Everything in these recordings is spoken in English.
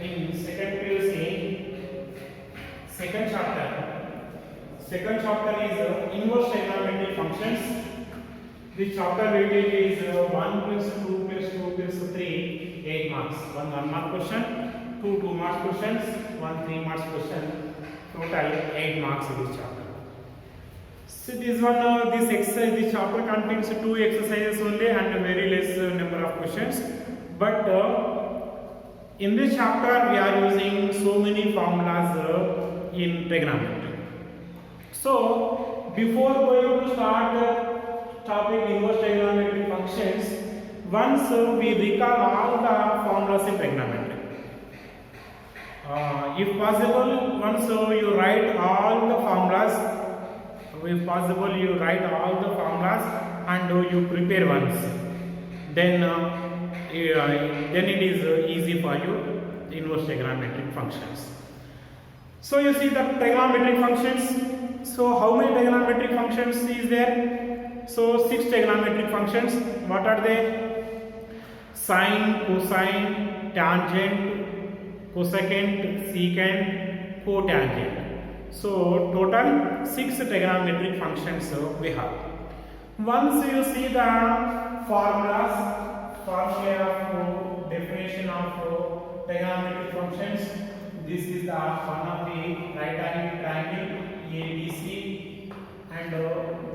in second PUC, second chapter. Second chapter is inverse trigonometric functions. This chapter weightage is 1 plus 2 plus 2 plus 3, 8 marks. 1 mark question, 2 marks questions, 1 3 marks question. Total 8 marks in this chapter. So this exercise, this chapter contains 2 exercises only and very less number of questions. But in this chapter we are using so many formulas in trigonometry. So before going to start the topic inverse trigonometric functions, once we recall all the formulas in trigonometry. If possible, once you write all the formulas. If possible, you write all the formulas and you prepare once. Then it is easy for you inverse trigonometric functions. So you see the trigonometric functions. So how many trigonometric functions is there? So 6 trigonometric functions. What are they? Sine, cosine, tangent, cosecant, secant, cotangent. So total 6 trigonometric functions we have. Once you see the formula of definition of trigonometric functions, this is the one of the right angle triangle ABC, and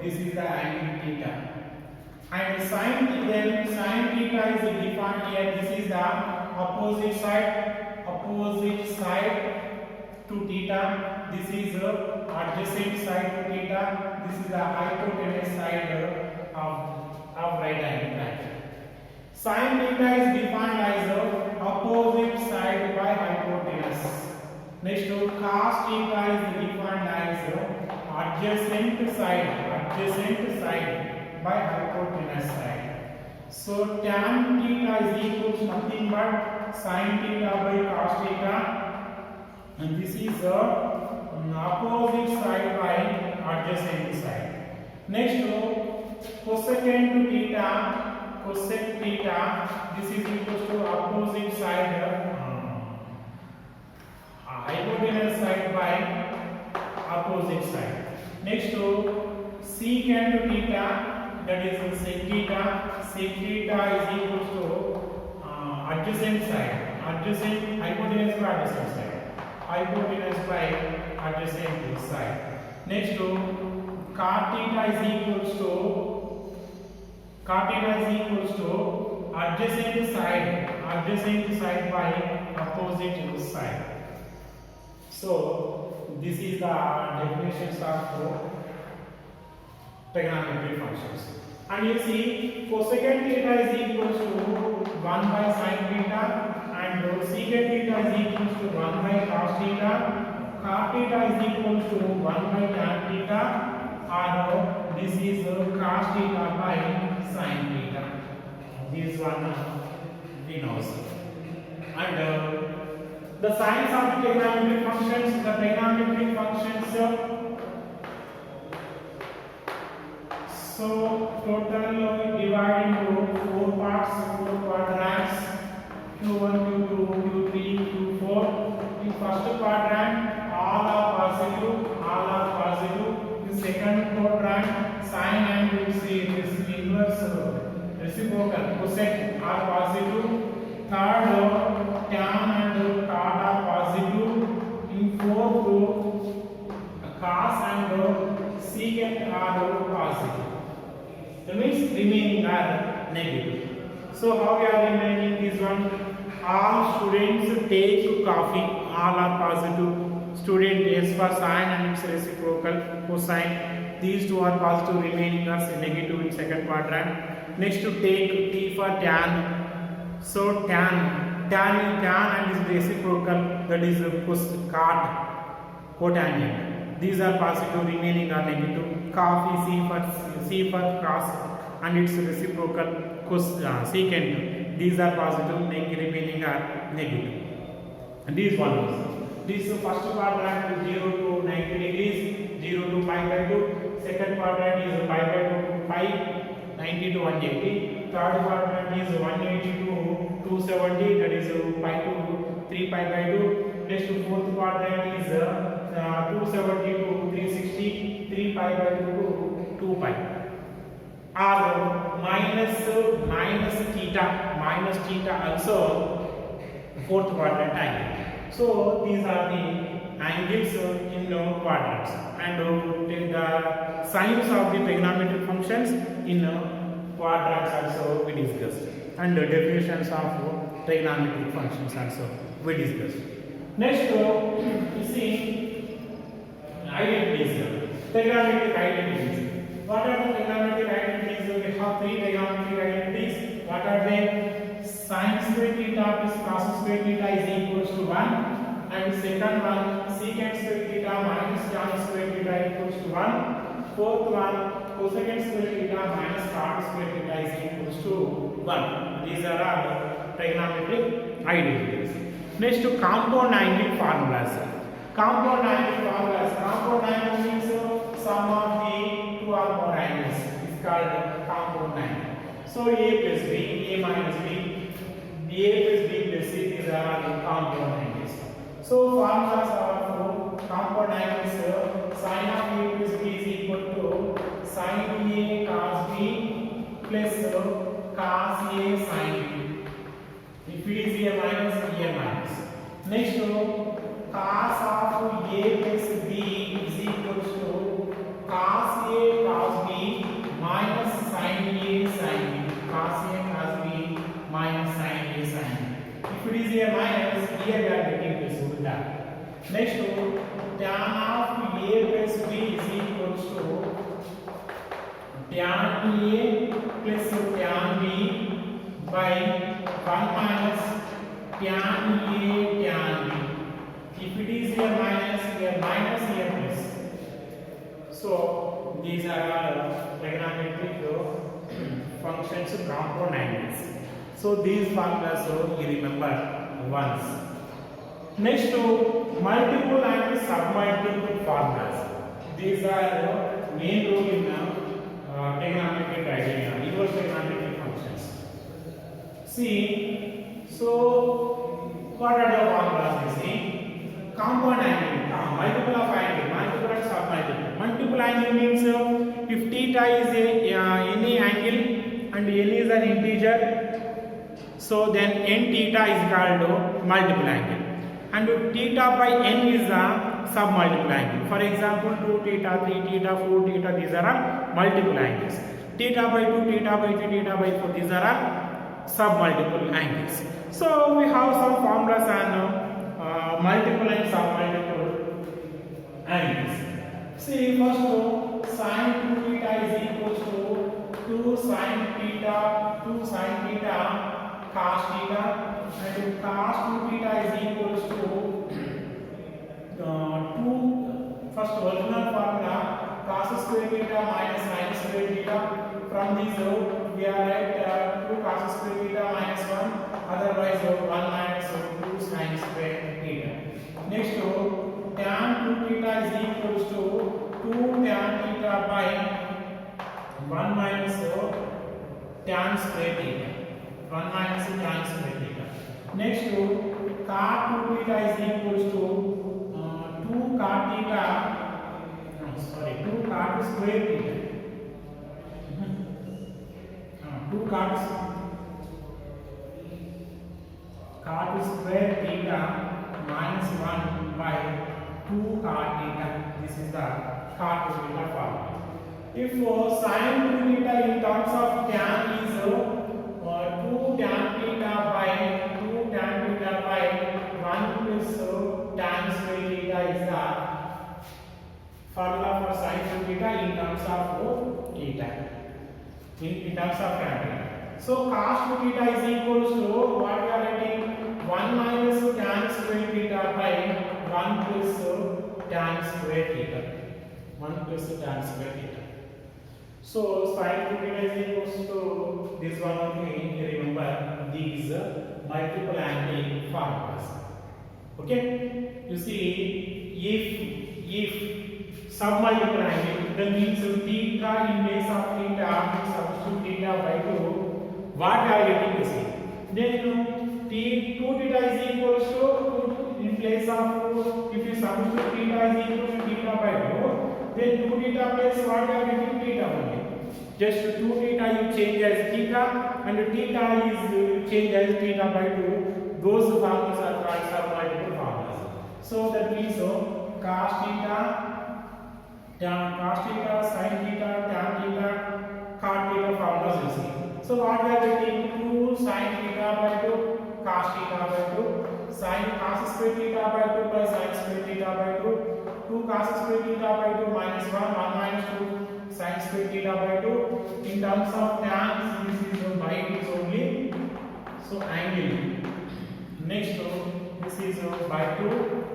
this is the angle theta. And sine theta is defined here. This is the opposite side to theta. This is adjacent side to theta. This is the hypotenuse side of right angle triangle. Sin theta is defined as opposite side by hypotenuse. Next to cos theta is defined as adjacent side by hypotenuse side. So tan theta is equals nothing but sin theta by cos theta, and this is opposite side by adjacent side. Next to cosecant theta, cosec theta, this is equals to opposite side hypotenuse side by opposite side. Next to secant theta, that is sec theta. Sec theta is equals to adjacent side, hypotenuse by adjacent side, hypotenuse by adjacent side. Next to cot theta is equals to adjacent side by opposite side. So this is the definitions of trigonometric functions. And you see cosecant theta is equals to 1 by sin theta, and secant theta is equals to 1 by cos theta, cot theta is equals to 1 by tan theta, or this is cos theta by sin theta. This one we know. And the signs of the trigonometric functions, so total divide into 4 quadrants, Q1, Q2, Q3, Q4. In first quadrant, all are positive. In second quadrant, sine and inverse reciprocal cosec are positive. Third, tan and cot are positive. In fourth, cos and secant are positive. That means remaining are negative. So how we are remaining this one? All students take coffee. All are positive. Student S for sine and its reciprocal cosine. These two are positive. Remaining are negative in second quadrant. Next to take T for tan. So tan and is reciprocal, that is cotangent. These are positive, remaining are negative. Coffee C for cos and its reciprocal secant. These are positive, remaining are negative. And these values. This first quadrant is 0 to 90 degrees, 0 to pi by 2. Second quadrant is pi by 2 to pi, 90 to 180. Third quadrant is 180 to 270, that is pi to 3 pi by 2. Next to fourth quadrant is 272, 360, 3 pi by 2 to 2 pi. Or minus theta also fourth quadrant angle. So these are the angles in quadrants, and the signs of the trigonometric functions in quadrants also we discussed, and the definitions of trigonometric functions also we discussed. Next, you see identities, trigonometric identities. What are the trigonometric identities? We have three trigonometric identities. What are they? Sin square theta plus cos square theta is equals to 1, and second one secant square theta minus tan square theta equals to 1. Fourth one cosecant square theta minus cot square theta is equals to 1. These are all trigonometric identities. Next, to compound angle formulas. Compound angle formulas. Compound angle means sum of the two or more angles is called compound angle. So a plus b, a minus b, a plus b plus c, these are all compound angles. So formulas are for compound angles. Sin of a plus b is equal to sin a cos b plus cos a sin b. If it is a minus, a minus. Next, cos of a plus b is equal to cos a cos b minus sin a sin b. Cos a cos b minus sin a sin b. If it is a minus, here we are getting this ulta. Next, tan of a plus b is equal to tan a plus tan b by 1 minus tan a tan b. If it is a minus, here minus, here plus. So these are all trigonometric functions of compound angles. So these formulas you remember once. Next, multiple and submultiple formulas. These are main role in trigonometric idea, inverse trigonometric functions. See, so what are the formulas? You see, compound angle, multiple of angle, multiple and submultiple. Multiple angle means if theta is any angle and n is an integer, so then n theta is called multiple angle, and theta by n is a submultiple angle. For example, 2 theta, 3 theta, 4 theta, these are all multiple angles. Theta by 2, theta by 3, theta by 4, these are all submultiple angles. So we have some formulas on multiple and submultiple angles. See, first sin 2 theta is equals to 2 sin theta cos theta, and cos 2 theta is equals to 2, first original formula cos square theta minus sin square theta. From this we are at 2 cos square theta minus 1, otherwise 1 minus 2 sin square theta. Next, tan 2 theta is equals to 2 tan theta by 1 minus tan square theta. 1 minus tan square theta. Next, cot 2 theta is equals to 2 cot theta, 2 cot square theta. 2 cot square theta minus 1 by 2 cot theta. This is the cot theta formula. If sin 2 theta in terms of tan is 2 tan theta by 1 plus tan square theta is the formula for sin 2 theta in terms of theta. In terms of tan theta. So cos 2 theta is equals to what we are getting, 1 minus tan square theta by 1 plus tan square theta. 1 plus tan square theta. So sin 2 theta is equals to this one only. Remember these multiple angle formulas. Okay? You see, if submultiple angle, then means theta in place of theta, substitute theta by 2. What we are getting to see? Then 2 theta is equals to substitute theta is equal to theta by 2, then 2 theta plus what we are getting theta only. Just 2 theta you change as theta and theta is changed as theta by 2. Those formulas are called submultiple formulas. So that means cos theta, sin theta, tan theta, cot theta formulas you see. So what we are getting 2 sin theta by 2, cos theta by 2, sin cos square theta by 2 plus sin square theta by 2, 2 cos square theta by 2 minus 1, 1 minus 2 sin square theta by 2. In terms of tan, this is by 2 only. So angle. Next, this is by 2.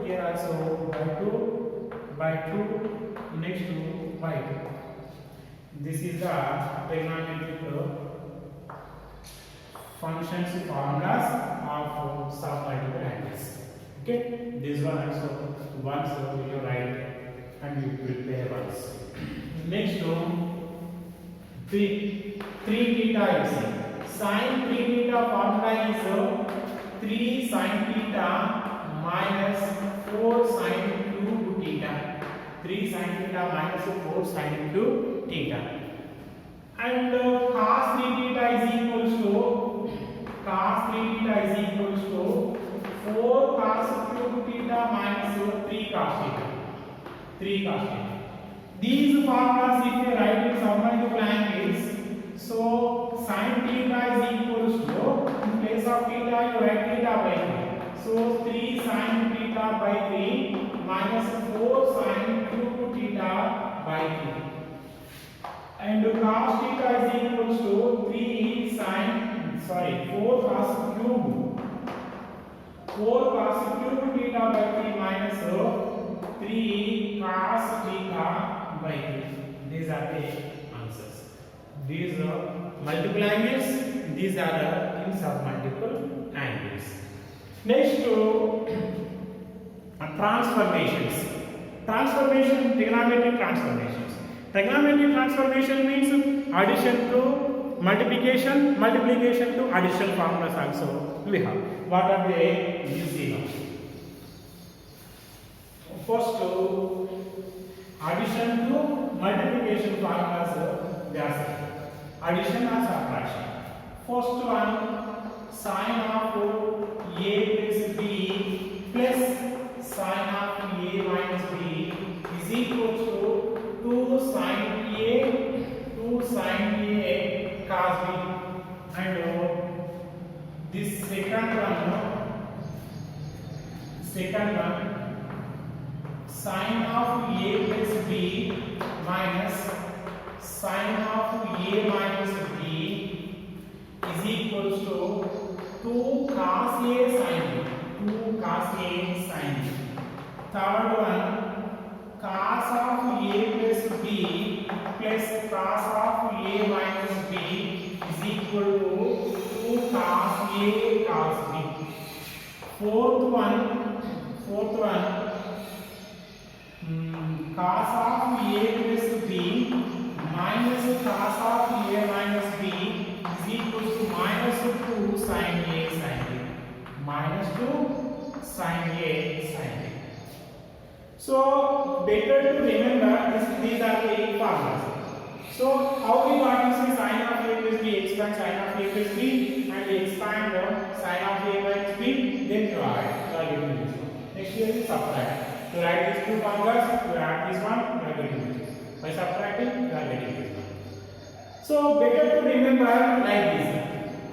Here also by 2, by 2. Next to by 2. This is the trigonometric functions formulas of submultiple angles. Okay, this one also once you write and you prepare once. Next to 3 theta you see. Sin 3 theta formula is 3 sin theta minus 4 sin 2 theta. 3 sin theta minus 4 sin 2 theta. And cos 3 theta is equals to 4 cos cube theta minus 3 cos theta. These formulas if you write in submultiple angles, so sin theta is equals to, in place of theta you write theta by 3. So 3 sin theta by 3 minus 4 sin cube theta by 3. And cos theta is equals to 4 cos cube theta by 3 minus 3 cos theta by 3. These are the answers. These are multiple angles, these are in submultiple angles. Next to transformations. Trigonometric transformations. Trigonometric transformation means addition to multiplication, multiplication to addition formulas also we have. What are they? You see now. First, addition to multiplication formulas they are set. Addition or subtraction. First one, sin of a plus b plus sin of a minus b is equal to 2 sin a cos b. And this second one sin of a plus b minus sin of a minus b is equals to 2 cos a sin b. Third one, cos of a plus b plus cos of a minus b is equal to 2 cos a cos b. Fourth one, cos of a plus b minus cos of a minus b is equal to minus 2 sin a sin b. Minus 2 sin a sin b. So better to remember these are the formulas. So how we got to see sin of a plus b, expand sin of a plus b and expand sin of a minus b, then you are getting this one. Next year is subtract. To write these two formulas, you add this one, you are getting this one. By subtracting, you are getting this one. So better to remember like this.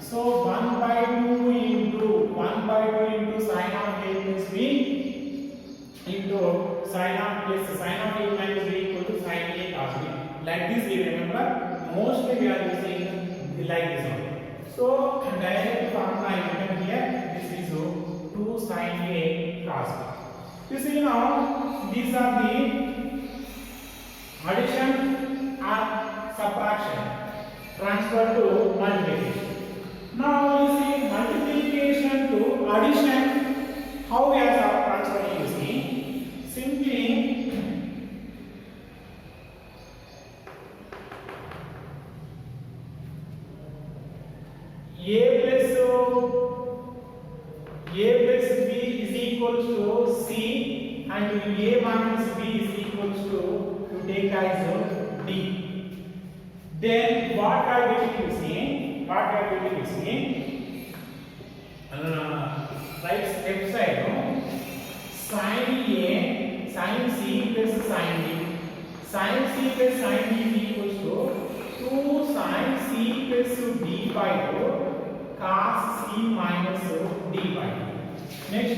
So 1 by 2 into sin of a plus b into sin of a minus b equal to sin a cos b. Like this we remember. Mostly we are using like this one. So direct formula I written here. This is 2 sin a cos b. You see now these are the addition or subtraction transfer to multiplication. Now you see multiplication to addition. How we are transferring? You see simply a plus b is equal to c and a minus b is equals to you take as d. Then what are we using? Right left side, no? Sin C plus sin D. Sin C plus sin D is equals to 2 sin C plus D by 2 cos C minus D by 2. Next,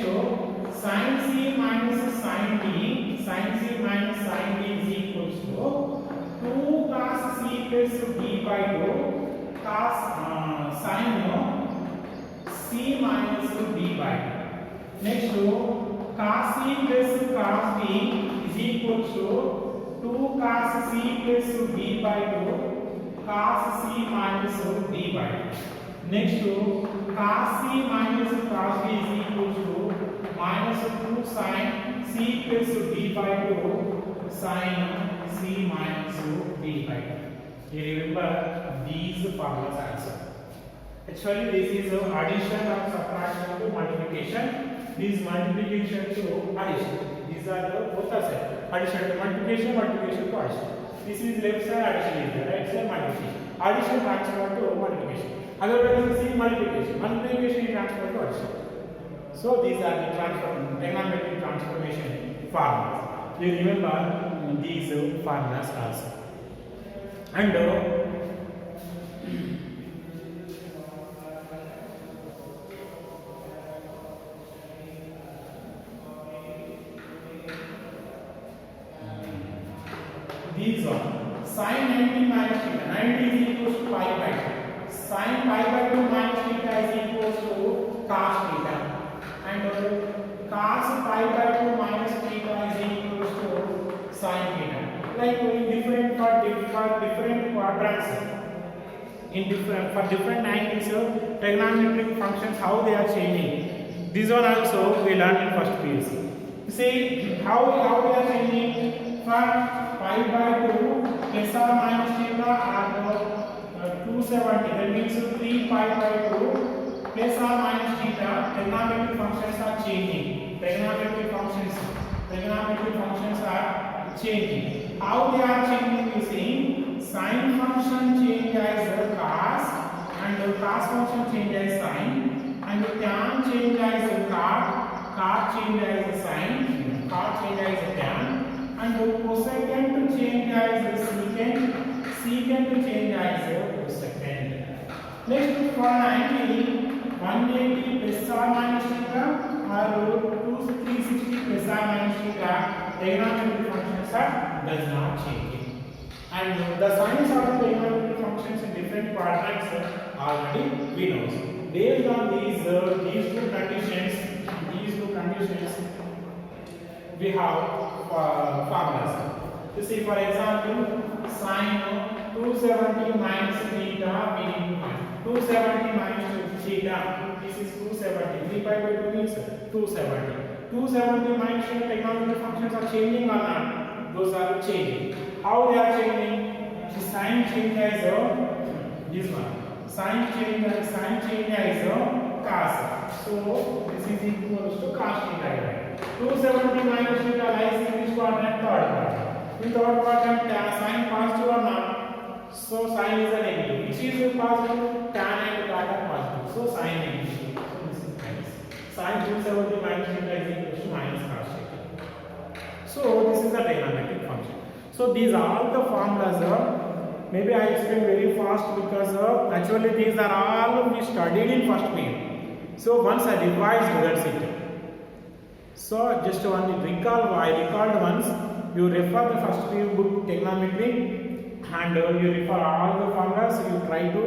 sin C minus sin D is equals to 2 cos C plus D by 2 cos sin C minus D by 2. Next, cos C plus cos D is equals to 2 cos C plus D by 2 cos C minus D by 2. Next, cos C minus cos D is equals to minus 2 sin C plus D by 2 sin C minus D by 2. You remember these formulas also. Actually, this is addition or subtraction to multiplication. This multiplication to addition. These are the both are side. Addition to multiplication, multiplication to addition. This is left side, addition is there, right side multiplication. Addition transfer to multiplication. Otherwise, you see multiplication. Multiplication is transfer to addition. So these are the trigonometric transformation formulas. You remember these formulas also. And these are sin 90 minus theta. 90 is equals to pi by 2. Sin pi by 2 minus theta is equals to cos theta. And cos pi by 2 minus theta is equals to sin theta. Like in different quadrants, for different angles, trigonometric functions, how they are changing. This one also we learned in first PUC. See how they are changing. For pi by 2 plus or minus theta are 270. That means 3 pi by 2 plus or minus theta. Trigonometric functions are changing. Trigonometric functions are changing. How they are changing? You see, sine function change as cos, and cos function change as sine, and tan change as cot change as sine, cot change as tan, and cosecant change as secant change as cosecant. Next, for an angle 180 plus or minus theta or 360 plus or minus theta, trigonometric functions does not change. And the signs of the trigonometric functions in different quadrants already we know. Based on these two conditions, we have formulas. You see, for example, sin 270 minus theta meaning 270 minus theta. This is 270. 3 pi by 2 means 270. 270 minus theta, trigonometric functions are changing or not? Those are changing. How they are changing? The sign change as this one. Sign change as cos. So this is equals to cos theta. 270 minus theta lies in which quadrant? Third quadrant. In third quadrant, sign positive or not? So sign is a negative. Which is positive? Tan and cot are positive. So sign negative. So this is minus. Sin 270 minus theta is equals to minus cos theta. So this is the trigonometric function. So these are all the formulas. Maybe I explain very fast because actually these are all we studied in first period. So once I revised, that's it. So just one I recalled once. You refer the first period book trigonometry and you refer all the formulas. You try to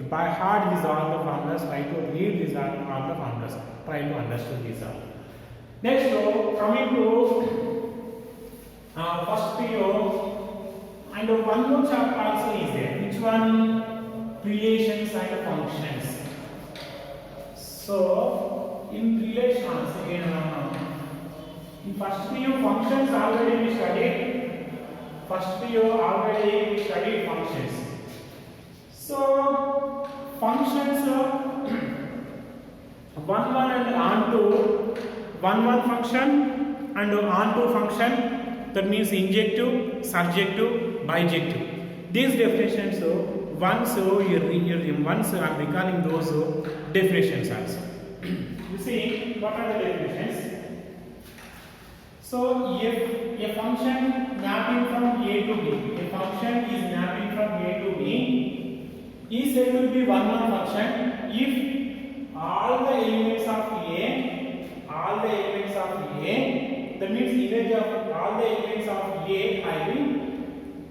by heart these all the formulas. Try to read these all the formulas. Try to understand these all. Next, coming to first period, and one more chapter also is there. Which one? Relations and functions. So in relations in first period functions already we studied. First period already we studied functions. So functions 1 1 and on to 1 1 function and onto function, that means injective, surjective, bijective. These definitions, once once I am recalling those definitions also. You see, what are the definitions? So if a function mapping from A to B, a function is mapping from A to B, is said to be one function if all the elements of A, that means image of all the elements of A having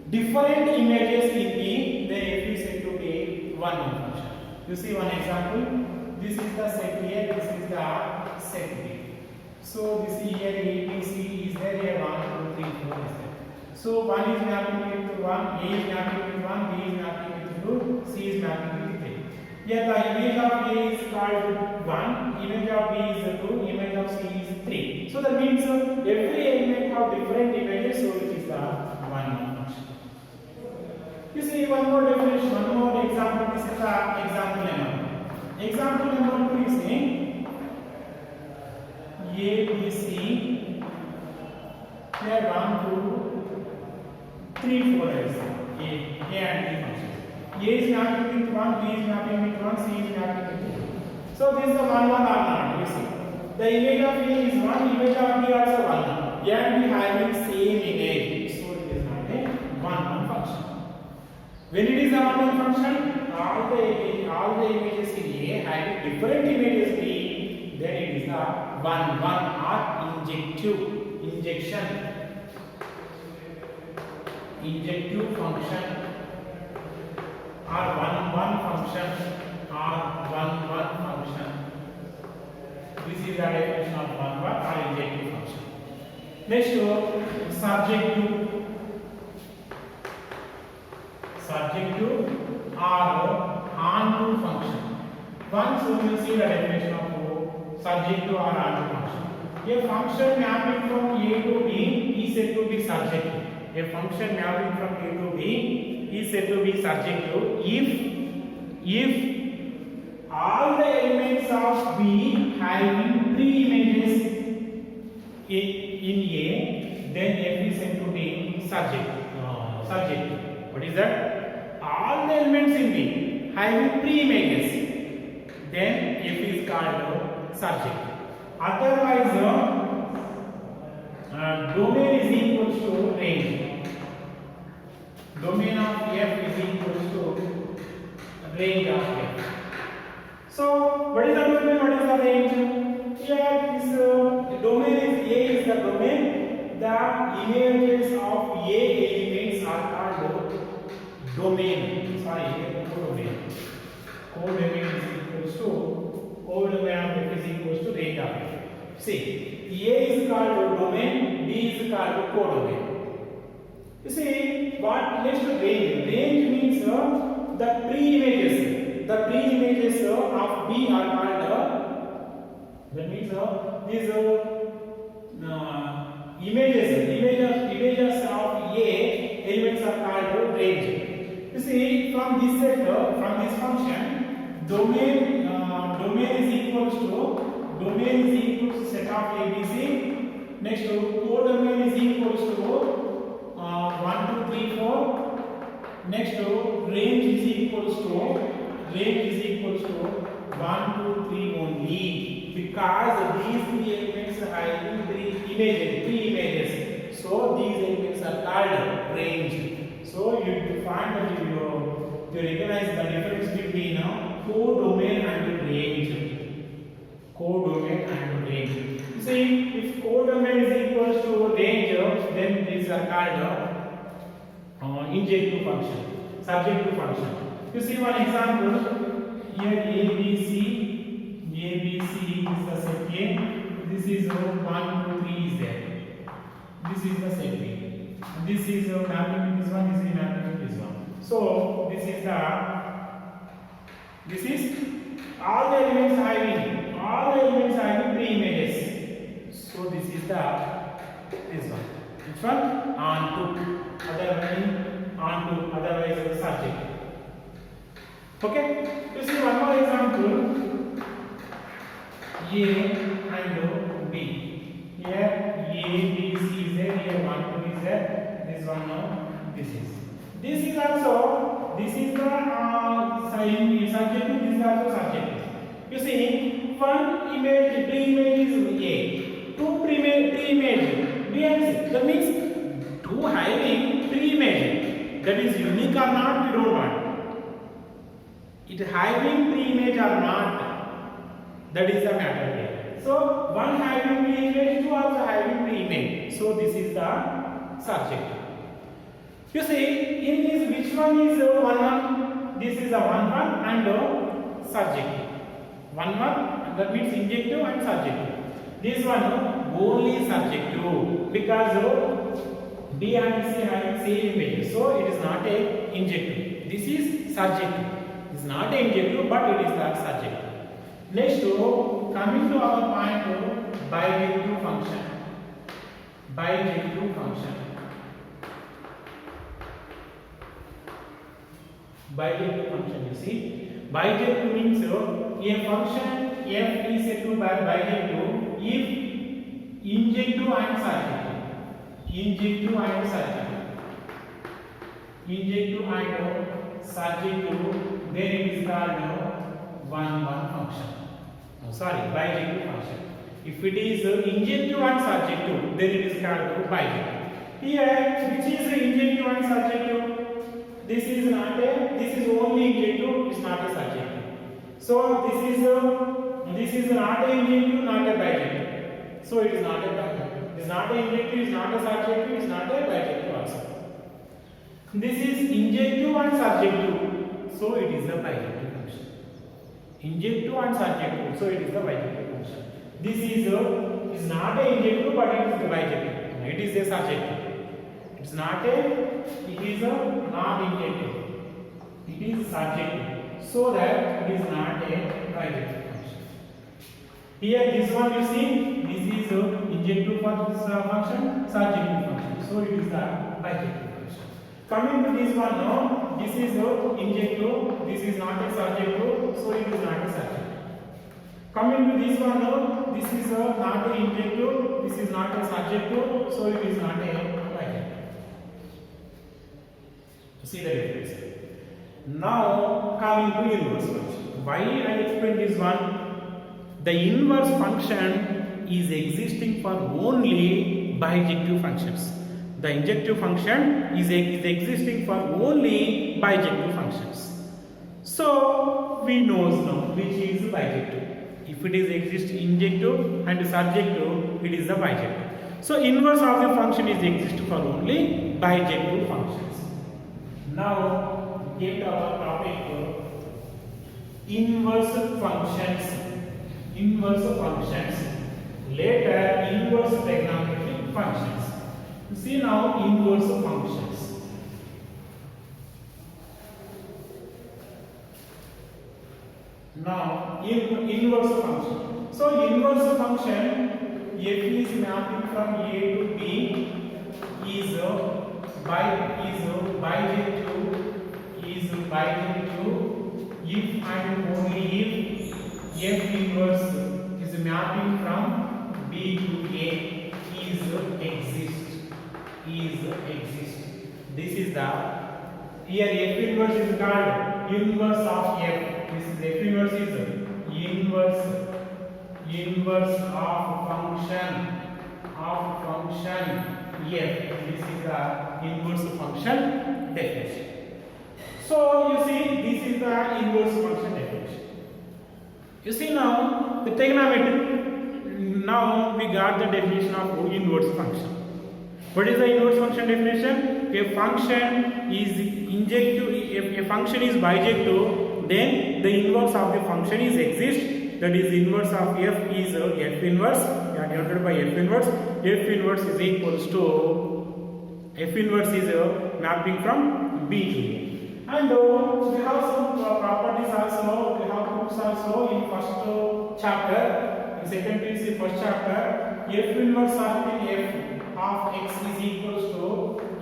different images in B, then F is said to be one function. You see one example. This is the set A, this is the set B. So this is here A, B, C is there, here 1, 2, 3, 4 is there. So 1 is mapping with 1, A is mapping with 1, B is mapping with 2, C is mapping with 3. Here the image of A is called 1, image of B is 2, image of C is 3. So that means every element have different images, so it is the one function. You see one more definition, one more example. This is the example number. Example number 2 is saying A, B, C. Here 1, 2, 3, 4 is A and B function. A is mapping with 1, B is mapping with 1, C is mapping with 2. So this is the 1, 1 or not. You see, the image of A is 1, image of B also 1. A and B having same image, so it is not a 1 function. When it is a 1 function, all the images in A having different images B, then it is a 1 or injective function, or 1 function, or 1 function. This is the definition of 1 or injective function. Next, subjective or onto function. Once we will see the definition of subjective or onto function. A function mapping from A to B is said to be subjective. A function mapping from A to B is said to be subjective if all the elements of B having 3 images in A, then F is said to be subjective. What is that? All the elements in B having 3 images, then F is called subjective. Otherwise, domain is equal to range. Domain of F is equal to range of F. So, what is the domain? What is the range? Here, this domain is A is the domain. The images of A elements are called domain. Sorry, codomain. Codomain is equal to codomain of F is equal to range of F. See, A is called domain, B is called codomain. You see, what next to range? Range means the pre-images. The pre-images of B are called. That means these images of A elements are called range. You see, from this set, from this function, domain is equal to set of ABC. Next, codomain is equal to 1, 2, 3, 4. Next, range is equal to 1, 2, 3 only, because these 3 elements are having 3 images. So these elements are called range. So you find that you recognize the difference between codomain and range. Codomain and range. You see, if codomain is equal to range, then these are called injective function, subjective function. You see one example. Here ABC is the set A. This is 1, 2, 3 is there. This is the set B. This is mapping with this one. This is mapping with this one. So this is all the elements having 3 images. So this is this one. Which one? Onto, otherwise subject. Okay. You see one more example. A and B. Here A This is also, this is the subject to, this is also subject. You see, one image, pre-image is A, two pre-image B and C. That means two having pre-image. That is unique or not, we don't want. It having pre-image or not, that is the matter here. So one having pre-image, two also having pre-image. So this is the subject. You see, in this, which one is 1 This is a 1 and subject. 1 that means injective and subjective. This one only subjective because B and C having same image, so it is not a injective. This is subjective. It is not a injective, but it is not subjective. Next, coming to our point, bijective function. Bijective function. Bijective function, you see. Bijective means a function f is said to be bijective if injective and surjective. Injective and surjective. Injective and surjective, then it is called one function. Oh, sorry, bijective function. If it is injective and surjective, then it is called bijective. Here, which is injective and surjective? This is not a, this is only injective, it's not a subjective. So this is not a injective, not a bijective. So it is not a bijective. It is not a injective, it is not a subjective, it is not a bijective also. This is injective and subjective, so it is a bijective function. Injective and subjective, so it is the bijective function. This is not a injective, but it is the bijective. It is a subjective. It is not a, it is a non-injective. It is subjective, so that it is not a bijective function. Here, this one you see, this is injective function, subjective function. So it is the bijective function. Coming to this one now, this is injective, this is not a subjective, so it is not a subjective. Coming to this one now, this is not a injective, this is not a subjective, so it is not a bijective. See the difference. Now coming to inverse function. Why I explain this one? The inverse function is existing for only bijective functions. The injective function is existing for only bijective functions. So we know now which is bijective. If it is exist injective and surjective, it is the bijective. So inverse of the function is exist for only bijective functions. Now get our topic inverse functions. Inverse functions. Later inverse trigonometric functions. You see now inverse functions. Now inverse function. So inverse function f is mapping from A to B is bijective if and only if f inverse is mapping from B to A exist. This is the, here f inverse is called inverse of f. This is f inverse is inverse of function f. This is the inverse function definition. So you see, this is the inverse function definition. You see now the trigonometry. Now we got the definition of inverse function. What is the inverse function definition? A function is injective. If a function is bijective, then the inverse of the function is exist. That is inverse of f is f inverse, denoted by f inverse. F inverse is equals to f inverse is mapping from B to A. And we have some properties also. We have proofs also in first chapter. In second PUC first chapter, f inverse of f of x is equals to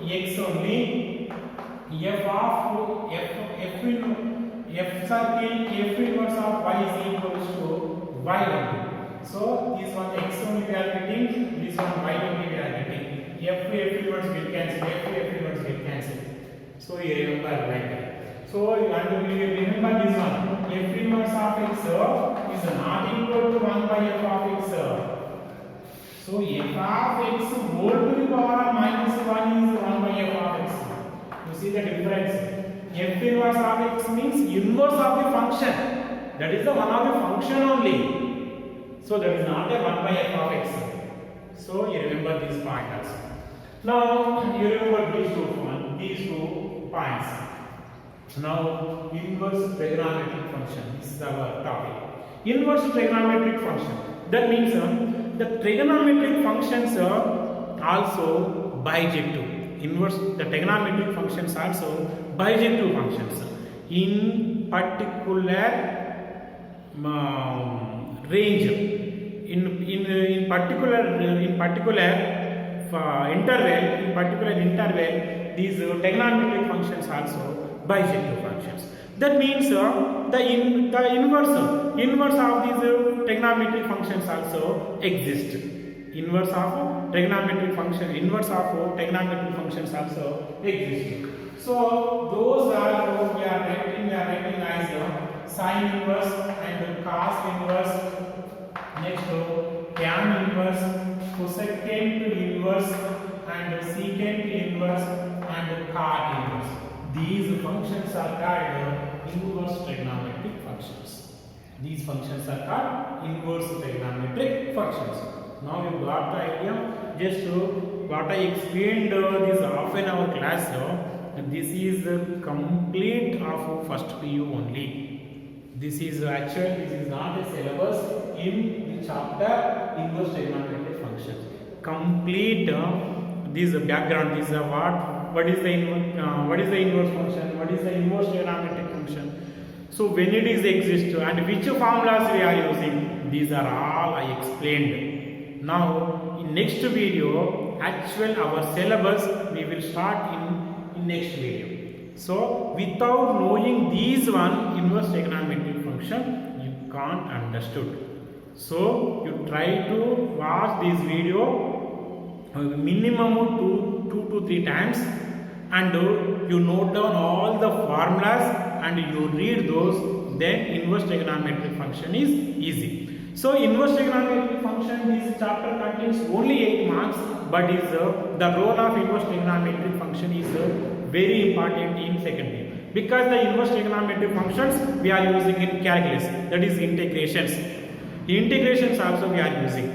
x only. F circle f inverse of y is equals to y only. So this one x only we are getting, this one y only we are getting. F inverse will cancel, f inverse will cancel. cancel. So you remember like that. So and you remember this one. F inverse of x is not equal to 1 by f of x. So f of x whole to the power minus 1 is 1 by f of x. You see the difference. F inverse of x means inverse of the function. That is the one of the function only. So that is not a 1 by f of x. So you remember these pointers. Now you remember these two points. Now inverse trigonometric function. This is our topic. Inverse trigonometric function. That means the trigonometric functions are also bijective. Inverse the trigonometric functions also bijective functions. In particular range. In particular interval, these trigonometric functions also bijective functions. That means the inverse of these trigonometric functions also exist. Inverse of trigonometric functions also exist. So those are we are writing as sine inverse and cos inverse. Next tan inverse, cosecant inverse and secant inverse and cot inverse. These functions are called inverse trigonometric functions. These functions are called inverse trigonometric functions. Now you got the idea. Just what I explained this half an hour class. This is complete of first PU only. This is not a syllabus in the chapter inverse trigonometric functions. Complete this background. This is what is the inverse function? What is the inverse trigonometric function? So when it is exist and which formulas we are using, these are all I explained. Now in next video, our syllabus we will start in next video. So without knowing these inverse trigonometric function, you can't understood. So you try to watch this video minimum 2 to 3 times, and you note down all the formulas and you read those. Then inverse trigonometric function is easy. So inverse trigonometric function, this chapter contains only 8 marks, but is the role of inverse trigonometric function is very important in second year, because the inverse trigonometric functions we are using in calculus, that is integrations. Integrations also we are using.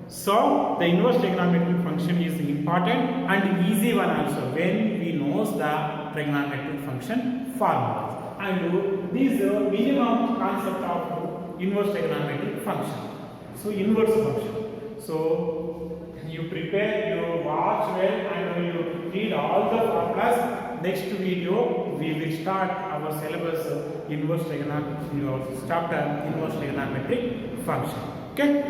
So the inverse trigonometric function is important and easy one also when we knows the trigonometric function formula. And this minimum concept of inverse trigonometric function. So inverse function. So you prepare, you watch well, and you read all the formulas. Next video we will start our syllabus inverse trigonometric chapter inverse trigonometric function. Okay.